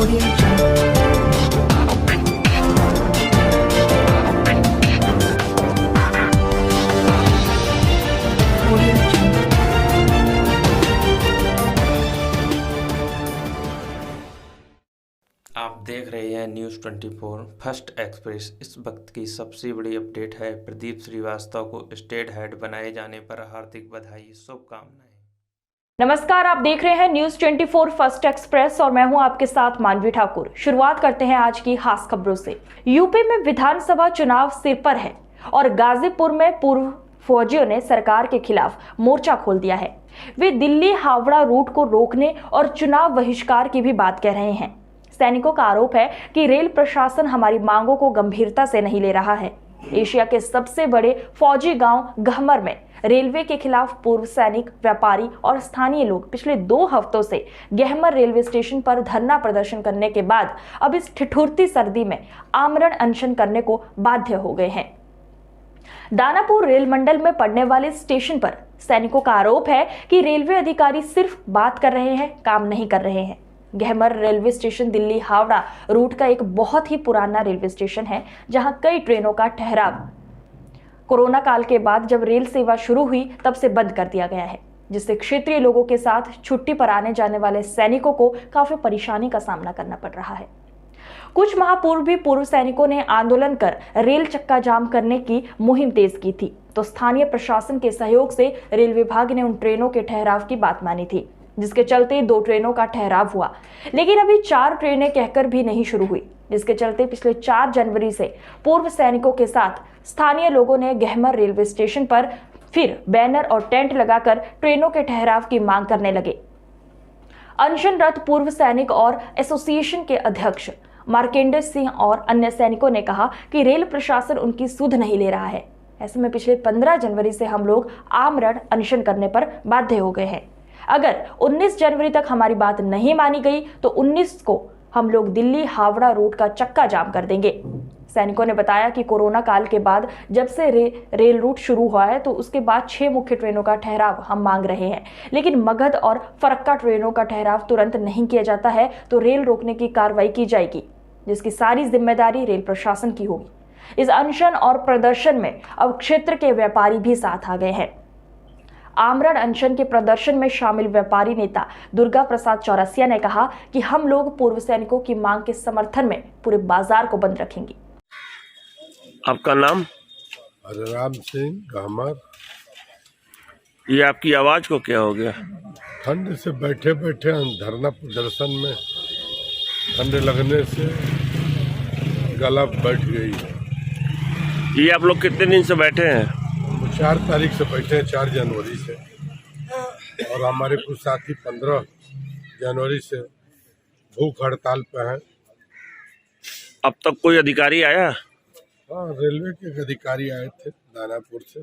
आप देख रहे हैं न्यूज़ 24 फर्स्ट एक्सप्रेस। इस वक्त की सबसे बड़ी अपडेट है, प्रदीप श्रीवास्तव को स्टेट हेड बनाए जाने पर हार्दिक बधाई, शुभकामनाएं। नमस्कार, आप देख रहे हैं न्यूज़ 24 फर्स्ट एक्सप्रेस और मैं हूं आपके साथ मानवी ठाकुर। शुरुआत करते हैं आज की खास खबरों से। यूपी में विधानसभा चुनाव सिर पर है और गाजीपुर में पूर्व फौजियों ने सरकार के खिलाफ मोर्चा खोल दिया है। वे दिल्ली हावड़ा रूट को रोकने और चुनाव बहिष्कार की भी बात कह रहे हैं। सैनिकों का आरोप है कि रेल प्रशासन हमारी मांगों को गंभीरता से नहीं ले रहा है। एशिया के सबसे बड़े फौजी गांव गहमर में रेलवे के खिलाफ पूर्व सैनिक, व्यापारी और स्थानीय लोग पिछले 2 हफ्तों से गहमर रेलवे स्टेशन पर धरना प्रदर्शन करने के बाद अब इस ठिठुरती सर्दी में आमरण अनशन करने को बाध्य हो गए हैं। दानापुर रेल मंडल में पड़ने वाले स्टेशन पर सैनिकों का आरोप है कि रेलवे अधिकारी सिर्फ बात कर रहे हैं, काम नहीं कर रहे हैं। Gahmar railway station Delhi Howrah route का एक बहुत ही पुराना रेलवे स्टेशन है, जहां कई ट्रेनों का ठहराव कोरोना काल के बाद जब रेल सेवा शुरू हुई तब से बंद कर दिया गया है, जिससे क्षेत्रीय लोगों के साथ छुट्टी पर आने जाने वाले सैनिकों को काफी परेशानी का सामना करना पड़ रहा है। कुछ माह पूर्व भी पूर्व सैनिकों ने आंदोलन कर रेल चक्का जाम करने की मुहिम तेज की थी, तो स्थानीय प्रशासन के सहयोग से रेल विभाग ने उन ट्रेनों के ठहराव की बात मानी थी, जिसके चलते 2 ट्रेनों का ठहराव हुआ। लेकिन अभी 4 ट्रेनें कहकर भी नहीं शुरू हुई, जिसके चलते पिछले 4 जनवरी से पूर्व सैनिकों के साथ स्थानीय लोगों ने गहमर रेलवे स्टेशन पर फिर बैनर और टेंट लगाकर ट्रेनों के ठहराव की मांग करने लगे। अनशनरत पूर्व सैनिक और एसोसिएशन के अध्यक्ष मार्केंडे सिंह और अन्य सैनिकों ने कहा कि रेल प्रशासन उनकी सुध नहीं ले रहा है। ऐसे में पिछले 15 जनवरी से हम लोग आमरण अनशन करने पर बाध्य हो गए हैं। अगर 19 जनवरी तक हमारी बात नहीं मानी गई तो 19 को हम लोग दिल्ली हावड़ा रूट का चक्का जाम कर देंगे। सैनिकों ने बताया कि कोरोना काल के बाद जब से रेल रूट शुरू हुआ है तो उसके बाद 6 मुख्य ट्रेनों का ठहराव हम मांग रहे हैं, लेकिन मगध और फरक्का ट्रेनों का ठहराव तुरंत नहीं किया जाता है तो रेल रोकने की कार्रवाई की जाएगी, जिसकी सारी जिम्मेदारी रेल प्रशासन की होगी। इस अनशन और प्रदर्शन में अब क्षेत्र के व्यापारी भी साथ आ गए हैं। आमरण अनशन के प्रदर्शन में शामिल व्यापारी नेता दुर्गा प्रसाद चौरसिया ने कहा कि हम लोग पूर्व सैनिकों की मांग के समर्थन में पूरे बाजार को बंद रखेंगे। आपका नाम? राम सिंह गहमर। ये आपकी आवाज को क्या हो गया? ठंड से बैठे बैठे धरना प्रदर्शन में ठंड लगने से गला बैठ गई है। ये आप लोग कितने दिन से बैठे हैं? 4 तारीख से बैठे हैं, 4 जनवरी से, और हमारे कुछ साथी 15 जनवरी से भूख हड़ताल पे हैं। अब तक कोई अधिकारी आया? हाँ, रेलवे के एक अधिकारी आए थे दानापुर से,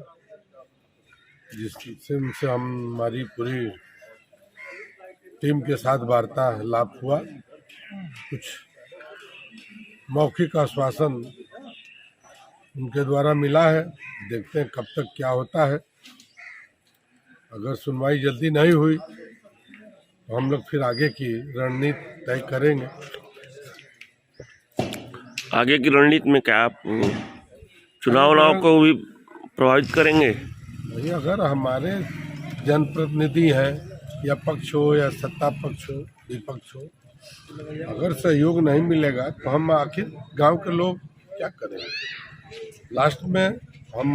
जिससे हमारी पूरी टीम के साथ वार्तालाप हुआ। कुछ मौखिक आश्वासन उनके द्वारा मिला है, देखते हैं कब तक क्या होता है। अगर सुनवाई जल्दी नहीं हुई तो हम लोग फिर आगे की रणनीति तय करेंगे। आगे की रणनीति में क्या आप चुनाव को भी प्रभावित करेंगे? भाई, अगर हमारे जनप्रतिनिधि हैं या पक्ष हो या सत्ता पक्ष हो विपक्ष हो, अगर सहयोग नहीं मिलेगा तो हम आखिर गांव के लोग क्या करेंगे। लास्ट में हम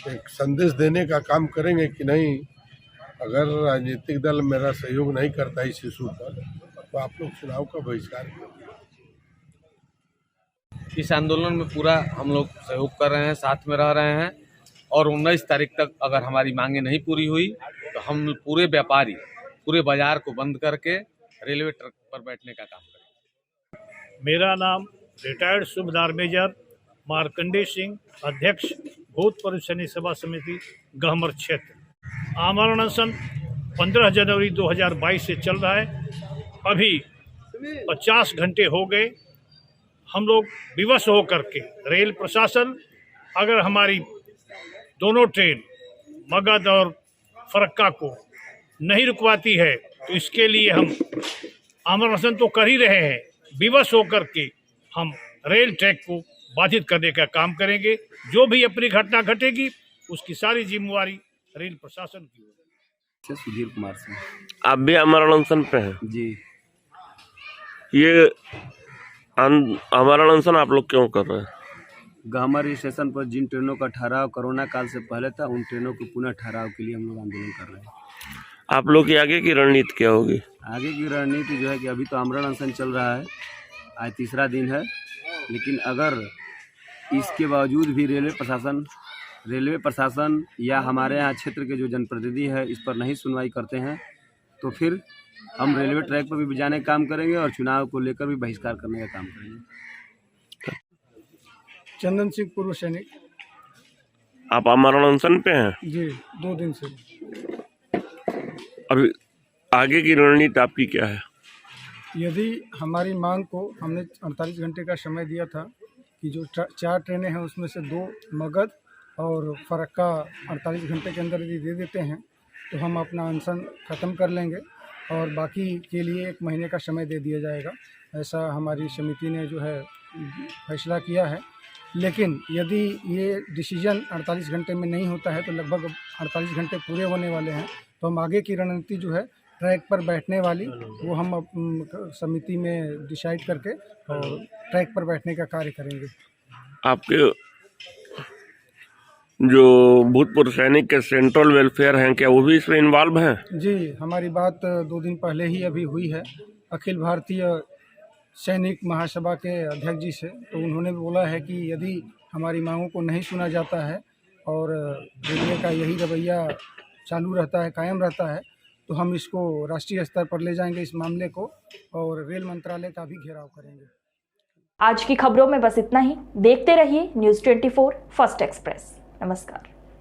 एक संदेश देने का काम करेंगे कि नहीं, अगर राजनीतिक दल मेरा सहयोग नहीं करता इस इशू पर तो आप लोग चुनाव का बहिष्कार करें। इस आंदोलन में पूरा हम लोग सहयोग कर रहे हैं, साथ में रह रहे हैं, और 19 तारीख तक अगर हमारी मांगे नहीं पूरी हुई तो हम पूरे व्यापारी पूरे बाजार को बंद करके रेलवे ट्रैक पर बैठने का काम करेंगे। मेरा नाम रिटायर्ड सूबेदार मेजर मार्कंडे सिंह, अध्यक्ष भूतपूर्व सैनिक सभा समिति गहमर क्षेत्र। आमरण अनशन 15 जनवरी 2022 से चल रहा है। अभी 50 घंटे हो गए। हम लोग विवश होकर के रेल प्रशासन अगर हमारी दोनों ट्रेन मगध और फरक्का को नहीं रुकवाती है तो इसके लिए हम आमरण अनशन तो कर ही रहे हैं, विवश होकर के हम रेल ट्रैक को बाधित करने का काम करेंगे। जो भी अपनी घटना घटेगी उसकी सारी जिम्मेवारी रेल प्रशासन की होगी। सुधीर कुमार सिंह। आप भी आमरण अनशन पे हैं? जी। ये आमरण अनशन आप लोग क्यों कर रहे हैं? गहमर स्टेशन पर जिन ट्रेनों का ठहराव कोरोना काल से पहले था, उन ट्रेनों के पुनः ठहराव के लिए हम लोग आंदोलन कर रहे हैं। आप लोग की आगे की रणनीति क्या होगी? आगे की रणनीति जो है कि अभी तो आमरण अनशन चल रहा है, आज तीसरा दिन है, लेकिन अगर इसके बावजूद भी रेलवे प्रशासन या हमारे यहाँ क्षेत्र के जो जनप्रतिनिधि है इस पर नहीं सुनवाई करते हैं तो फिर हम रेलवे ट्रैक पर भी जाने का काम करेंगे और चुनाव को लेकर भी बहिष्कार करने का काम करेंगे। चंदन सिंह, पूर्व सैनिक। आप आमरण अनशन पे हैं? जी, 2 दिन से। अभी आगे की रणनीति आपकी क्या है? यदि हमारी मांग को हमने 48 घंटे का समय दिया था कि जो 4 ट्रेनें हैं उसमें से 2 मगध और फरक्का 48 घंटे के अंदर यदि दे देते हैं तो हम अपना अनशन ख़त्म कर लेंगे और बाकी के लिए 1 महीने का समय दे दिया जाएगा। ऐसा हमारी समिति ने जो है फैसला किया है। लेकिन यदि ये डिसीजन 48 घंटे में नहीं होता है तो लगभग 48 घंटे पूरे होने वाले हैं, तो हम आगे की रणनीति जो है ट्रैक पर बैठने वाली वो हम समिति में डिसाइड करके और ट्रैक पर बैठने का कार्य करेंगे। आपके जो भूतपूर्व सैनिक के सेंट्रल वेलफेयर हैं, क्या वो भी इसमें इन्वॉल्व हैं? जी, हमारी बात 2 दिन पहले ही अभी हुई है अखिल भारतीय सैनिक महासभा के अध्यक्ष जी से, तो उन्होंने बोला है कि यदि हमारी मांगों को नहीं सुना जाता है और रेलवे का यही रवैया चालू रहता है, कायम रहता है, तो हम इसको राष्ट्रीय स्तर पर ले जाएंगे इस मामले को और रेल मंत्रालय का भी घेराव करेंगे। आज की खबरों में बस इतना ही। देखते रहिए न्यूज़ 24 फर्स्ट एक्सप्रेस। नमस्कार।